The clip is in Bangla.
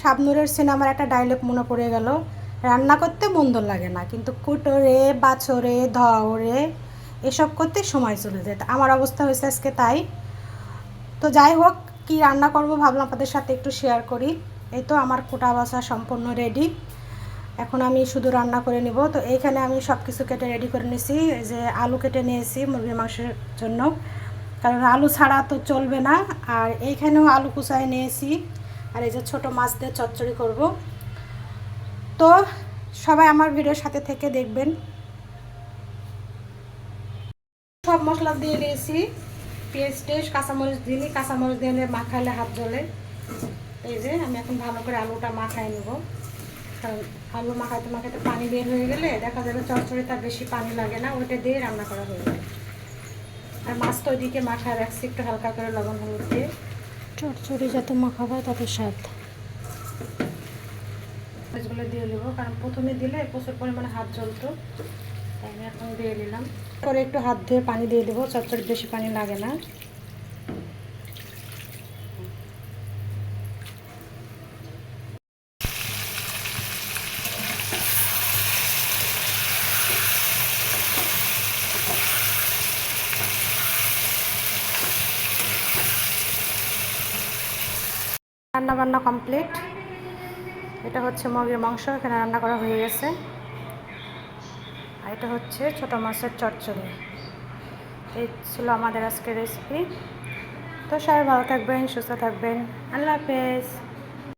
শাবনূরের সিনেমার একটা ডায়লগ মনে পড়ে গেল, রান্না করতে মন্দ লাগে না, কিন্তু কুটোরে বাছরে ধরে এসব করতে সময় চলে যায়। আমার অবস্থা হয়েছে আজকে তাই। তো যাই হোক, কি রান্না করব ভাবলাম আপনাদের সাথে একটু শেয়ার করি। এই তো আমার কোটা বাছা সম্পূর্ণ রেডি, এখন আমি শুধু রান্না করে নিব। তো এইখানে আমি সব কিছু কেটে রেডি করে নিয়েছি। এই যে আলু কেটে নিয়েছি মুরগির মাংসের জন্য, কারণ আলু ছাড়া তো চলবে না। আর এইখানেও আলু কুচায় নিয়েছি। আর এই যে ছোটো মাছ দিয়ে চচ্চড়ি করব। তো সবাই আমার ভিডিওর সাথে থেকে দেখবেন। সব মশলা দিয়ে দিয়েছি, পেঁয়াজ টেস্ট কাঁচামরিচ দিলি, কাঁচামরিচ দিলে মাখাইলে হাত জ্বলে। এই যে আমি এখন ভালো করে আলুটা মাখাই নেব, কারণ আলু মাখাতে মাখাতে পানি বের হয়ে গেলে দেখা যাবে চচ্চড়িটা বেশি পানি লাগে না, ওইটা দিয়ে রান্না করা হয়ে যায়। আর মাছ তো ওইদিকে মাখায় রাখছি একটু হালকা করে লবণ হলুদ দিয়ে। চচ্চড়ি যত মাখাবো তত স্বাদ। মাছগুলো দিয়ে নেবো, কারণ প্রথমে দিলে প্রচুর পরিমাণে হাত জ্বলতো, তাই আমি এখন দিয়ে নিলাম। করে একটু হাত ধুয়ে পানি দিয়ে দেবো, চচ্চড়ি বেশি পানি লাগে না। রান্না বান্না কমপ্লিট। এটা হচ্ছে মুরগির মাংস, এখানে রান্না করা হয়ে গেছে। আর এটা হচ্ছে ছোটো মাছের চচ্চড়ি। এই ছিল আমাদের আজকের রেসিপি। তো সবাই ভালো থাকবেন, সুস্থ থাকবেন। আল্লাহ হাফেজ।